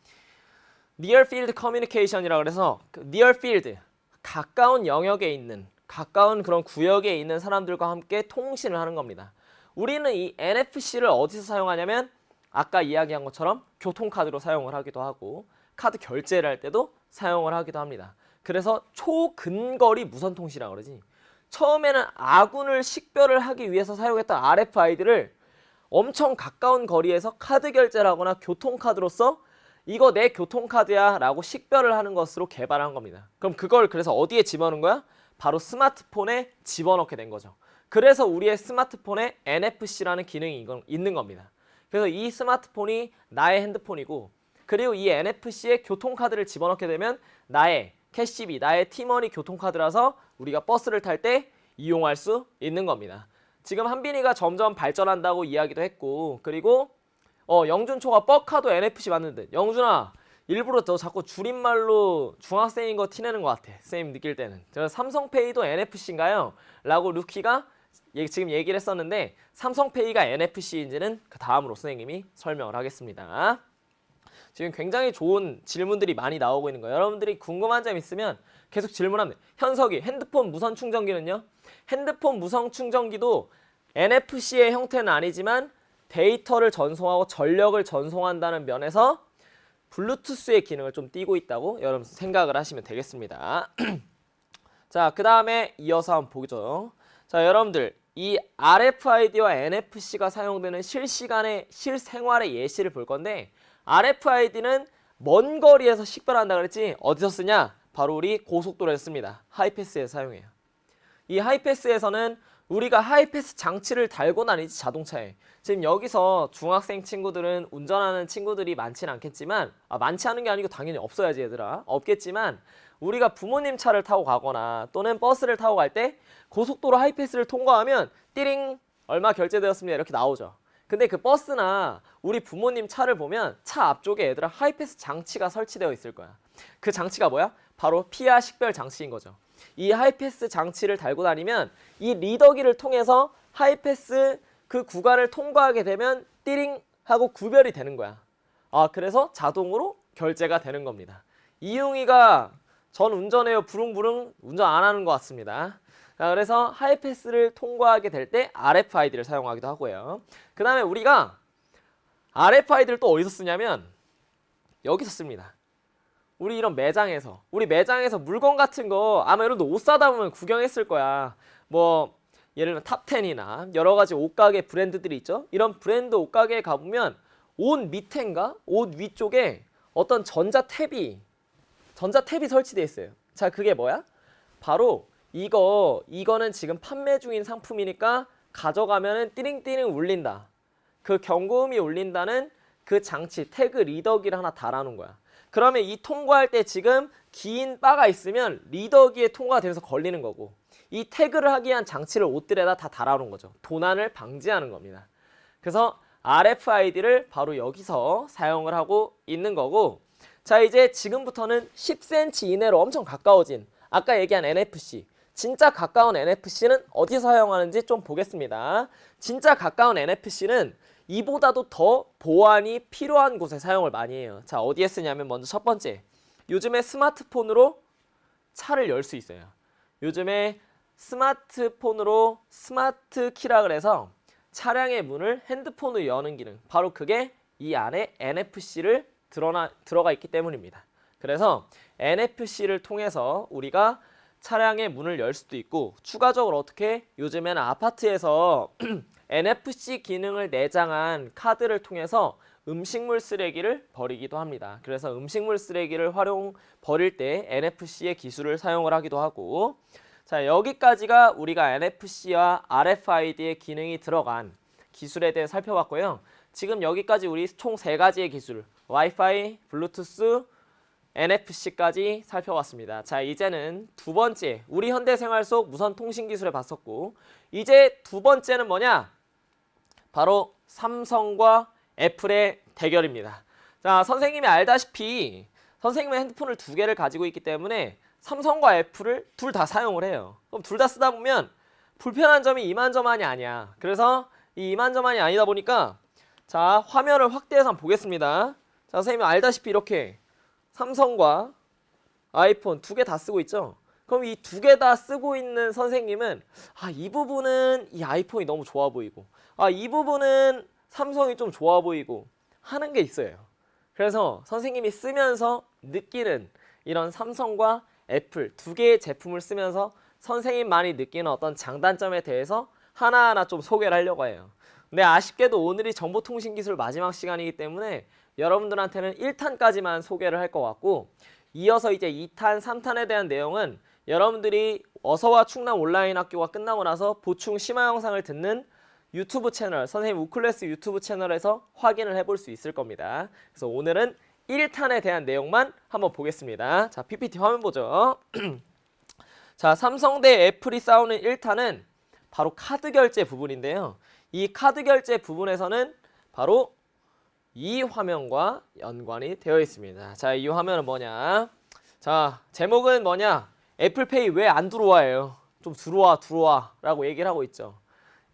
Near Field Communication이라고 그래서 Near Field, 가까운 영역에 있는, 가까운 그런 구역에 있는 사람들과 함께 통신을 하는 겁니다. 우리는 이 NFC를 어디서 사용하냐면 아까 이야기한 것처럼 교통카드로 사용을 하기도 하고 카드 결제를 할 때도 사용을 하기도 합니다. 그래서 초근거리 무선통신이라고 그러지. 처음에는 아군을 식별을 하기 위해서 사용했던 RFID를 엄청 가까운 거리에서 카드 결제를 하거나 교통카드로서 이거 내 교통카드야 라고 식별을 하는 것으로 개발한 겁니다. 그럼 그걸 그래서 어디에 집어넣은 거야? 바로 스마트폰에 집어넣게 된 거죠. 그래서 우리의 스마트폰에 NFC라는 기능이 있는 겁니다. 그래서 이 스마트폰이 나의 핸드폰이고, 그리고 이 NFC에 교통카드를 집어넣게 되면 나의 캐시비, 나의 티머니 교통카드라서 우리가 버스를 탈 때 이용할 수 있는 겁니다. 지금 한빈이가 점점 발전한다고 이야기도 했고, 그리고 영준초가 뻑카도 NFC 맞는데, 영준아 일부러 너 자꾸 줄임말로 중학생인 거 티내는 것 같아. 선생님 느낄 때는. 제가 삼성페이도 NFC인가요? 라고 루키가 지금 얘기를 했었는데, 삼성페이가 NFC인지는 그 다음으로 선생님이 설명을 하겠습니다. 지금 굉장히 좋은 질문들이 많이 나오고 있는 거예요. 여러분들이 궁금한 점 있으면 계속 질문하면 돼요. 현석이 핸드폰 무선 충전기는요? 핸드폰 무선 충전기도 NFC의 형태는 아니지만 데이터를 전송하고 전력을 전송한다는 면에서 블루투스의 기능을 좀 띠고 있다고 여러분 생각을 하시면 되겠습니다. 자, 그 다음에 이어서 한번 보죠. 자, 여러분들 이 RFID와 NFC가 사용되는 실시간의 실생활의 예시를 볼 건데, RFID는 먼 거리에서 식별한다 그랬지. 어디서 쓰냐? 바로 우리 고속도로에서 씁니다. 하이패스에 사용해요. 이 하이패스에서는 우리가 하이패스 장치를 달고 다니지, 자동차에. 지금 여기서 중학생 친구들은 운전하는 친구들이 많지는 않겠지만, 많지 않은 게 아니고 당연히 없어야지 얘들아. 없겠지만 우리가 부모님 차를 타고 가거나 또는 버스를 타고 갈 때 고속도로 하이패스를 통과하면 띠링 얼마 결제되었습니다 이렇게 나오죠. 근데 그 버스나 우리 부모님 차를 보면 차 앞쪽에 얘들아 하이패스 장치가 설치되어 있을 거야. 그 장치가 뭐야? 바로 피아 식별 장치인 거죠. 이 하이패스 장치를 달고 다니면 이 리더기를 통해서 하이패스 그 구간을 통과하게 되면 띠링 하고 구별이 되는 거야. 그래서 자동으로 결제가 되는 겁니다. 이용이가 전 운전해요 부릉부릉 운전 안 하는 것 같습니다. 자, 그래서 하이패스를 통과하게 될 때 RFID를 사용하기도 하고요. 그 다음에 우리가 RFID를 또 어디서 쓰냐면 여기서 씁니다. 우리 이런 매장에서, 우리 매장에서 물건 같은 거 아마 여러분들 옷 사다 보면 구경했을 거야. 뭐 예를 들면 탑10이나 여러 가지 옷가게 브랜드들이 있죠. 이런 브랜드 옷가게에 가보면 옷 밑인가 옷 위쪽에 어떤 전자탭이 설치되어 있어요. 자, 그게 뭐야? 바로 이거는 지금 판매 중인 상품이니까 가져가면은 띠링띠링 울린다. 그 경고음이 울린다는 그 장치, 태그 리더기를 하나 달아놓은 거야. 그러면 이 통과할 때 지금 긴 바가 있으면 리더기에 통과되면서 걸리는 거고, 이 태그를 하기 위한 장치를 옷들에다 다 달아놓은 거죠. 도난을 방지하는 겁니다. 그래서 RFID를 바로 여기서 사용을 하고 있는 거고, 자, 이제 지금부터는 10cm 이내로 엄청 가까워진 아까 얘기한 NFC, 진짜 가까운 NFC는 어디서 사용하는지 좀 보겠습니다. 진짜 가까운 NFC는 이보다도 더 보안이 필요한 곳에 사용을 많이 해요. 자, 어디에 쓰냐면 먼저 첫 번째, 요즘에 스마트폰으로 차를 열 수 있어요. 요즘에 스마트폰으로 스마트 키라 그래서 차량의 문을 핸드폰으로 여는 기능, 바로 그게 이 안에 NFC를 들어가 있기 때문입니다. 그래서 NFC를 통해서 우리가 차량의 문을 열 수도 있고, 추가적으로 어떻게 요즘에는 아파트에서 NFC 기능을 내장한 카드를 통해서 음식물 쓰레기를 버리기도 합니다. 그래서 음식물 쓰레기를 버릴 때 NFC의 기술을 사용을 하기도 하고, 자, 여기까지가 우리가 NFC와 RFID의 기능이 들어간 기술에 대해 살펴봤고요. 지금 여기까지 우리 총 3가지의 기술, 와이파이, 블루투스, NFC까지 살펴봤습니다. 자, 이제는 두 번째, 우리 현대생활 속 무선 통신 기술을 봤었고, 이제 두 번째는 뭐냐? 바로 삼성과 애플의 대결입니다. 자, 선생님이 알다시피 선생님은 핸드폰을 두 개를 가지고 있기 때문에 삼성과 애플을 둘 다 사용을 해요. 그럼 둘 다 쓰다 보면 불편한 점이 이만저만이 아니야. 그래서 이 이만저만이 아니다 보니까 자, 화면을 확대해서 한번 보겠습니다. 자, 선생님이 알다시피 이렇게 삼성과 아이폰 두 개 다 쓰고 있죠. 그럼 이 두 개 다 쓰고 있는 선생님은 이 부분은 이 아이폰이 너무 좋아 보이고 이 부분은 삼성이 좀 좋아 보이고 하는 게 있어요. 그래서 선생님이 쓰면서 느끼는 이런 삼성과 애플 두 개의 제품을 쓰면서 선생님만이 느끼는 어떤 장단점에 대해서 하나하나 좀 소개를 하려고 해요. 근데 아쉽게도 오늘이 정보통신기술 마지막 시간이기 때문에 여러분들한테는 1탄까지만 소개를 할 것 같고, 이어서 이제 2탄, 3탄에 대한 내용은 여러분들이 어서와 충남 온라인 학교가 끝나고 나서 보충 심화 영상을 듣는 유튜브 채널, 선생님 우클래스 유튜브 채널에서 확인을 해볼 수 있을 겁니다. 그래서 오늘은 1탄에 대한 내용만 한번 보겠습니다. 자, PPT 화면 보죠. 자, 삼성 대 애플이 싸우는 1탄은 바로 카드 결제 부분인데요. 이 카드 결제 부분에서는 바로 이 화면과 연관이 되어 있습니다. 자, 이 화면은 뭐냐? 자, 제목은 뭐냐? 애플페이 왜 안 들어와요? 좀 들어와 라고 얘기를 하고 있죠.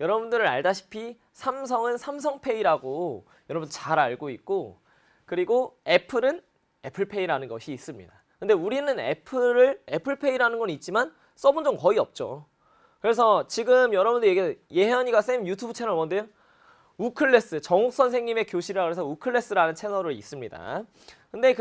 여러분들을 알다시피 삼성은 삼성페이라고 여러분 잘 알고 있고, 그리고 애플은 애플페이라는 것이 있습니다. 근데 우리는 애플페이라는 건 있지만 써본 적 거의 없죠. 그래서 지금 여러분들 얘기, 예현이가 쌤 유튜브 채널 뭔데요? 우클래스, 정욱 선생님의 교실이라 그래서 우클래스라는 채널이 있습니다. 근데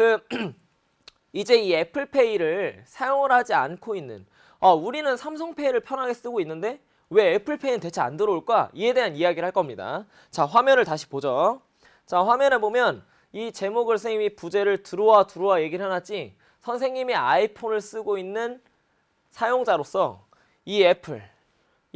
이제 이 애플페이를 사용을 하지 않고 있는, 우리는 삼성페이를 편하게 쓰고 있는데 왜 애플페이는 대체 안 들어올까? 이에 대한 이야기를 할 겁니다. 자, 화면을 다시 보죠. 자, 화면에 보면 이 제목을 선생님이 부제를 들어와 얘기를 해놨지, 선생님이 아이폰을 쓰고 있는 사용자로서 이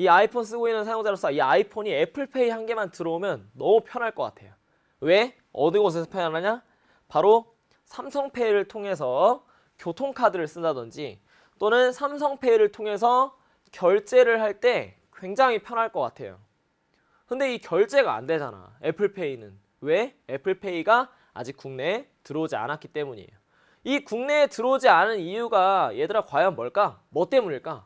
아이폰 쓰고 있는 사용자로서 이 아이폰이 애플페이 한 개만 들어오면 너무 편할 것 같아요. 왜? 어느 곳에서 편하냐? 바로 삼성페이를 통해서 교통카드를 쓴다든지 또는 삼성페이를 통해서 결제를 할 때 굉장히 편할 것 같아요. 근데 이 결제가 안 되잖아, 애플페이는. 왜? 애플페이가 아직 국내에 들어오지 않았기 때문이에요. 이 국내에 들어오지 않은 이유가 얘들아 과연 뭘까? 뭐 때문일까?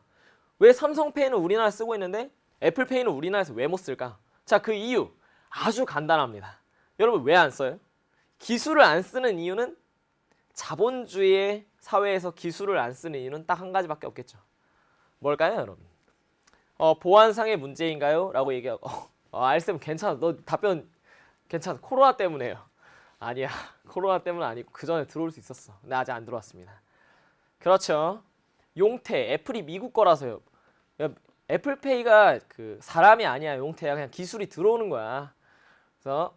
왜 삼성페이는 우리나라에 쓰고 있는데 애플페이는 우리나라에서 왜 못 쓸까? 자, 그 이유 아주 간단합니다. 여러분 왜 안 써요? 기술을 안 쓰는 이유는, 자본주의 사회에서 기술을 안 쓰는 이유는 딱 한 가지밖에 없겠죠. 뭘까요, 여러분? 보안상의 문제인가요? 라고 얘기하고 알쌤 괜찮아, 너 답변 괜찮아, 코로나 때문에요. 아니야, 코로나 때문은 아니고 그 전에 들어올 수 있었어. 근데 아직 안 들어왔습니다. 그렇죠. 용태, 애플이 미국 거라서요. 애플페이가 사람이 아니야, 용태야. 그냥 기술이 들어오는 거야. 그래서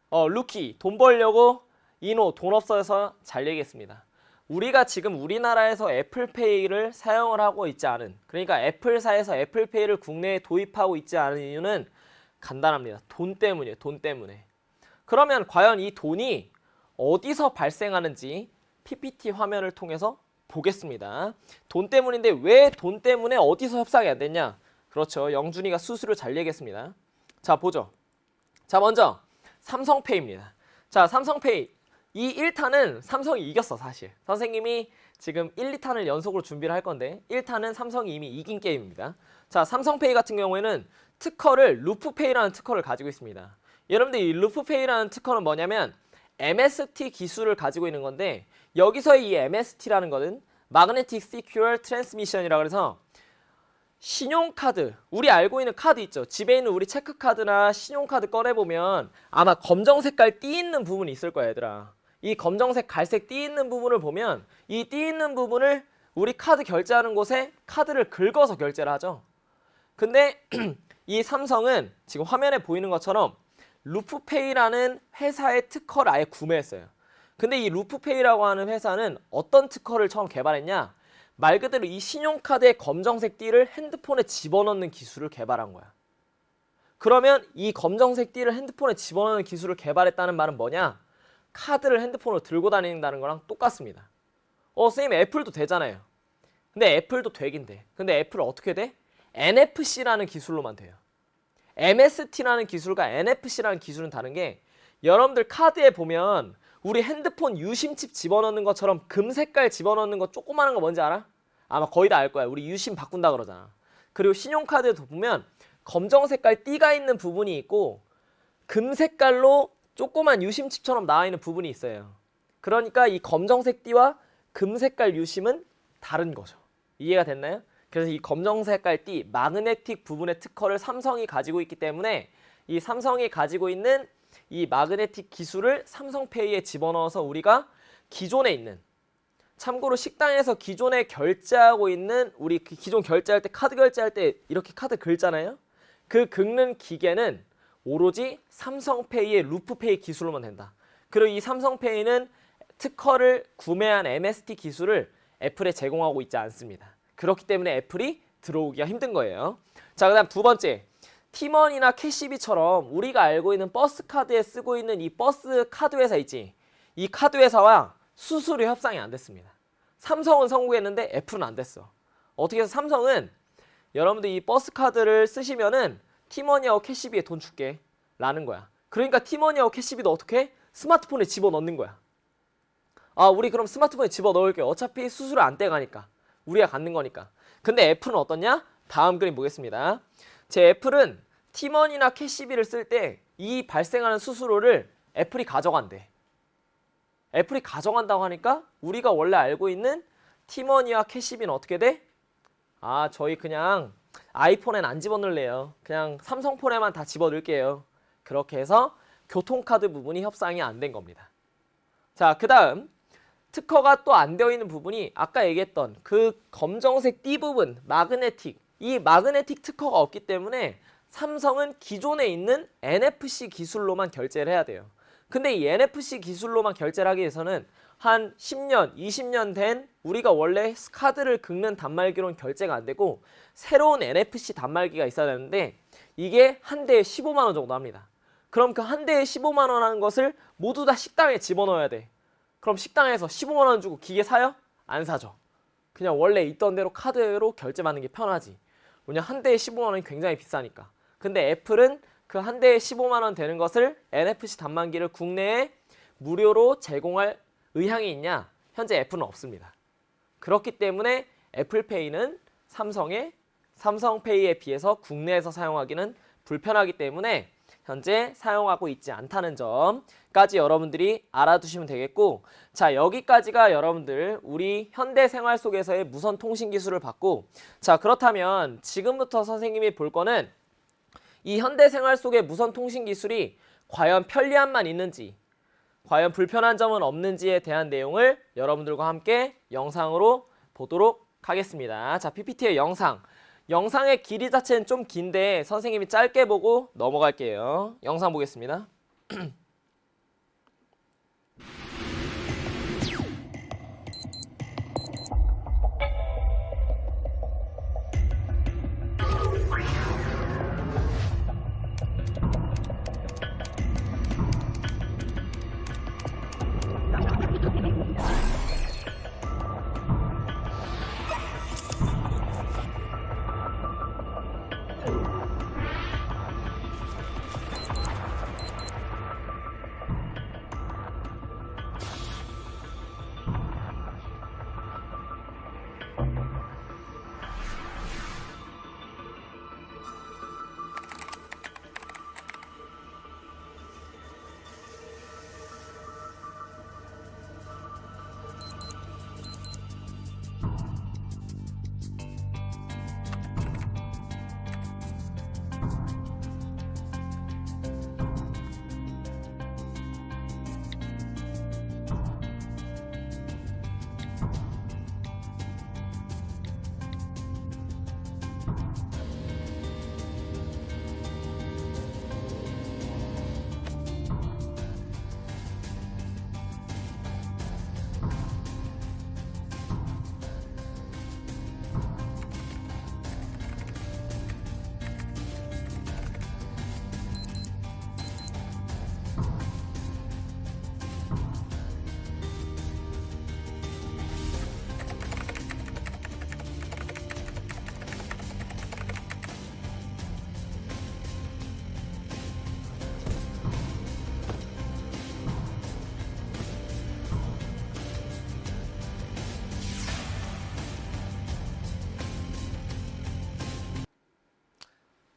루키, 돈 벌려고 이노, 돈 없어서 잘 얘기했습니다. 우리가 지금 우리나라에서 애플페이를 사용을 하고 있지 않은, 그러니까 애플사에서 애플페이를 국내에 도입하고 있지 않은 이유는 간단합니다. 돈 때문이에요. 돈 때문에. 그러면 과연 이 돈이 어디서 발생하는지 PPT 화면을 통해서 보겠습니다. 돈 때문인데 왜 돈 때문에 어디서 협상이 안 됐냐? 그렇죠. 영준이가 수수료 잘 얘기했습니다. 자, 보죠. 자, 먼저 삼성페이입니다. 자, 삼성페이. 이 1탄은 삼성이 이겼어, 사실. 선생님이 지금 1, 2탄을 연속으로 준비를 할 건데 1탄은 삼성이 이미 이긴 게임입니다. 자, 삼성페이 같은 경우에는 특허를 루프페이라는 특허를 가지고 있습니다. 여러분들 이 루프페이라는 특허는 뭐냐면 MST 기술을 가지고 있는 건데, 여기서의 이 MST라는 거는 Magnetic Secure Transmission이라고 해서 신용카드, 우리 알고 있는 카드 있죠. 집에 있는 우리 체크카드나 신용카드 꺼내보면 아마 검정 색깔 띠 있는 부분이 있을 거야, 얘들아. 이 검정색, 갈색 띠 있는 부분을 보면 이 띠 있는 부분을 우리 카드 결제하는 곳에 카드를 긁어서 결제를 하죠. 근데 이 삼성은 지금 화면에 보이는 것처럼 루프페이라는 회사의 특허를 아예 구매했어요. 근데 이 루프페이라고 하는 회사는 어떤 특허를 처음 개발했냐? 말 그대로 이 신용카드의 검정색 띠를 핸드폰에 집어넣는 기술을 개발한 거야. 그러면 이 검정색 띠를 핸드폰에 집어넣는 기술을 개발했다는 말은 뭐냐? 카드를 핸드폰으로 들고 다닌다는 거랑 똑같습니다. 선생님 애플도 되잖아요. 근데 애플도 되긴 돼. 근데 애플은 어떻게 돼? NFC라는 기술로만 돼요. MST라는 기술과 NFC라는 기술은 다른 게 여러분들 카드에 보면 우리 핸드폰 유심칩 집어넣는 것처럼 금 색깔 집어넣는 거 조그마한 거 뭔지 알아? 아마 거의 다 알 거야. 우리 유심 바꾼다 그러잖아. 그리고 신용카드에도 보면 검정 색깔 띠가 있는 부분이 있고 금 색깔로 조그만 유심칩처럼 나와 있는 부분이 있어요. 그러니까 이 검정색 띠와 금 색깔 유심은 다른 거죠. 이해가 됐나요? 그래서 이 검정 색깔 띠 마그네틱 부분의 특허를 삼성이 가지고 있기 때문에 이 삼성이 가지고 있는 이 마그네틱 기술을 삼성페이에 집어넣어서 우리가 기존에 있는, 참고로 식당에서 기존에 결제하고 있는, 우리 기존 결제할 때 카드 결제할 때 이렇게 카드 긁잖아요. 그 긁는 기계는 오로지 삼성페이의 루프페이 기술로만 된다. 그리고 이 삼성페이는 특허를 구매한 MST 기술을 애플에 제공하고 있지 않습니다. 그렇기 때문에 애플이 들어오기가 힘든 거예요. 자, 그 다음 두 번째, 티머니나 캐시비처럼 우리가 알고 있는 버스 카드에 쓰고 있는 이 버스 카드 회사 있지, 이 카드 회사와 수수료 협상이 안 됐습니다. 삼성은 성공했는데 애플은 안 됐어. 어떻게 해서 삼성은 여러분들 이 버스 카드를 쓰시면은 티머니하고 캐시비에 돈 줄게 라는 거야. 그러니까 티머니하고 캐시비도 어떻게? 스마트폰에 집어넣는 거야. 아, 우리 그럼 스마트폰에 집어넣을게요. 어차피 수수료 안 떼가니까. 우리가 갖는 거니까. 근데 애플은 어떠냐? 다음 그림 보겠습니다. 제 애플은 티머니나 캐시비를 쓸 때 이 발생하는 수수료를 애플이 가져간대. 애플이 가져간다고 하니까 우리가 원래 알고 있는 티머니와 캐시비는 어떻게 돼? 아, 저희 그냥 아이폰엔 안 집어넣을래요. 그냥 삼성폰에만 다 집어넣을게요. 그렇게 해서 교통카드 부분이 협상이 안 된 겁니다. 자, 그 다음 특허가 또 안 되어 있는 부분이 아까 얘기했던 그 검정색 띠 부분, 마그네틱. 이 마그네틱 특허가 없기 때문에 삼성은 기존에 있는 NFC 기술로만 결제를 해야 돼요. 근데 이 NFC 기술로만 결제를 하기 위해서는 한 10년, 20년 된 우리가 원래 카드를 긁는 단말기로는 결제가 안 되고 새로운 NFC 단말기가 있어야 되는데 이게 한 대에 15만 원 정도 합니다. 그럼 그 한 대에 15만 원 하는 것을 모두 다 식당에 집어넣어야 돼. 그럼 식당에서 15만 원 주고 기계 사요? 안 사죠. 그냥 원래 있던 대로 카드로 결제받는 게 편하지. 왜냐, 한 대에 15만 원이 굉장히 비싸니까. 근데 애플은 그 한 대에 15만 원 되는 것을 NFC 단말기를 국내에 무료로 제공할 의향이 있냐? 현재 애플은 없습니다. 그렇기 때문에 애플페이는 삼성페이에 비해서 국내에서 사용하기는 불편하기 때문에 현재 사용하고 있지 않다는 점까지 여러분들이 알아두시면 되겠고, 자, 여기까지가 여러분들 우리 현대생활 속에서의 무선 통신 기술을 봤고, 자, 그렇다면 지금부터 선생님이 볼 거는 이 현대생활 속의 무선 통신 기술이 과연 편리함만 있는지, 과연 불편한 점은 없는지에 대한 내용을 여러분들과 함께 영상으로 보도록 하겠습니다. 자, PPT의 영상의 길이 자체는 좀 긴데 선생님이 짧게 보고 넘어갈게요. 영상 보겠습니다.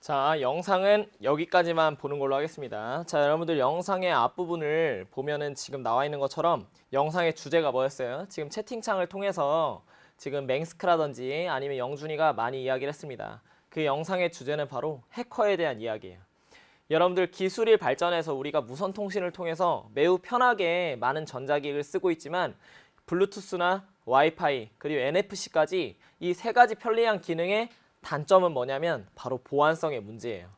자, 영상은 여기까지만 보는 걸로 하겠습니다. 자, 여러분들 영상의 앞부분을 보면은 지금 나와 있는 것처럼 영상의 주제가 뭐였어요? 지금 채팅창을 통해서 지금 맹스크라든지 아니면 영준이가 많이 이야기를 했습니다. 그 영상의 주제는 바로 해커에 대한 이야기예요. 여러분들 기술이 발전해서 우리가 무선 통신을 통해서 매우 편하게 많은 전자기기를 쓰고 있지만 블루투스나 와이파이 그리고 NFC까지 이 세 가지 편리한 기능의 단점은 뭐냐면 바로 보안성의 문제예요.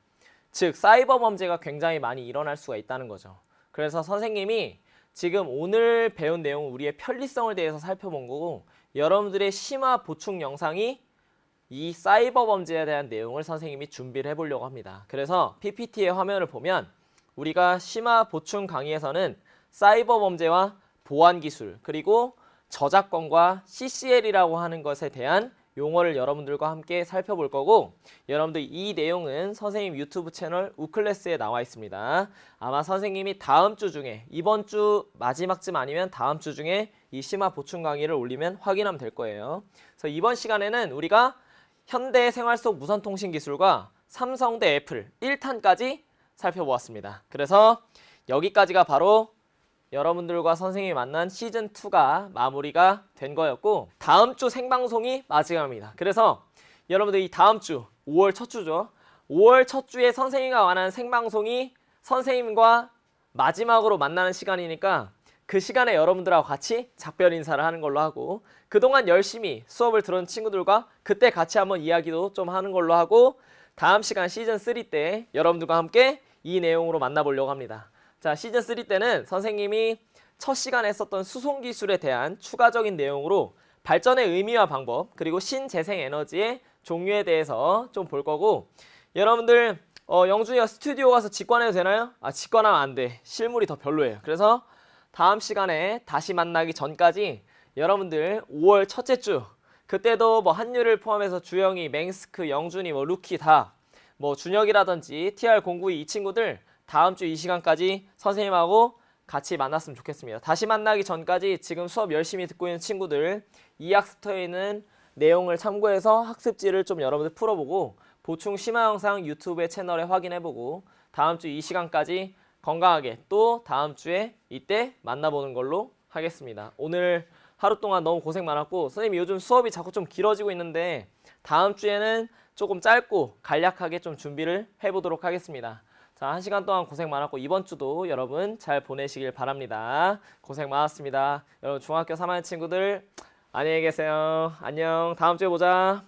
즉 사이버 범죄가 굉장히 많이 일어날 수가 있다는 거죠. 그래서 선생님이 지금 오늘 배운 내용은 우리의 편리성을 대해서 살펴본 거고 여러분들의 심화 보충 영상이 이 사이버 범죄에 대한 내용을 선생님이 준비를 해보려고 합니다. 그래서 PPT의 화면을 보면 우리가 심화 보충 강의에서는 사이버 범죄와 보안 기술 그리고 저작권과 CCL이라고 하는 것에 대한 용어를 여러분들과 함께 살펴볼 거고 여러분들 이 내용은 선생님 유튜브 채널 우클래스에 나와 있습니다. 아마 선생님이 다음 주 중에 이번 주 마지막쯤 아니면 다음 주 중에 이 심화 보충 강의를 올리면 확인하면 될 거예요. 그래서 이번 시간에는 우리가 현대 생활 속 무선통신 기술과 삼성 대 애플 1탄까지 살펴보았습니다. 그래서 여기까지가 바로 여러분들과 선생님이 만난 시즌2가 마무리가 된 거였고 다음 주 생방송이 마지막입니다. 그래서 여러분들 이 다음 주 5월 첫 주죠. 5월 첫 주에 선생님과 관한 생방송이 선생님과 마지막으로 만나는 시간이니까 그 시간에 여러분들하고 같이 작별 인사를 하는 걸로 하고 그동안 열심히 수업을 들은 친구들과 그때 같이 한번 이야기도 좀 하는 걸로 하고 다음 시간 시즌3 때 여러분들과 함께 이 내용으로 만나보려고 합니다. 자, 시즌3 때는 선생님이 첫 시간에 했었던 수송 기술에 대한 추가적인 내용으로 발전의 의미와 방법 그리고 신재생에너지의 종류에 대해서 좀 볼 거고 여러분들 영준이가 스튜디오 가서 직관해도 되나요? 직관하면 안 돼. 실물이 더 별로예요. 그래서 다음 시간에 다시 만나기 전까지 여러분들 5월 첫째 주 그때도 뭐 한유를 포함해서 주영이, 맹스크, 영준이, 뭐 루키 다 뭐 준혁이라든지 TR092 이 친구들 다음 주 이 시간까지 선생님하고 같이 만났으면 좋겠습니다. 다시 만나기 전까지 지금 수업 열심히 듣고 있는 친구들 이 학습터에 있는 내용을 참고해서 학습지를 좀 여러분들 풀어보고 보충 심화 영상 유튜브의 채널에 확인해보고 다음 주 이 시간까지 건강하게 또 다음 주에 이때 만나보는 걸로 하겠습니다. 오늘 하루 동안 너무 고생 많았고 선생님 요즘 수업이 자꾸 좀 길어지고 있는데 다음 주에는 조금 짧고 간략하게 좀 준비를 해보도록 하겠습니다. 자, 1시간 동안 고생 많았고 이번 주도 여러분 잘 보내시길 바랍니다. 고생 많았습니다. 여러분 중학교 3학년 친구들 안녕히 계세요. 안녕. 다음 주에 보자.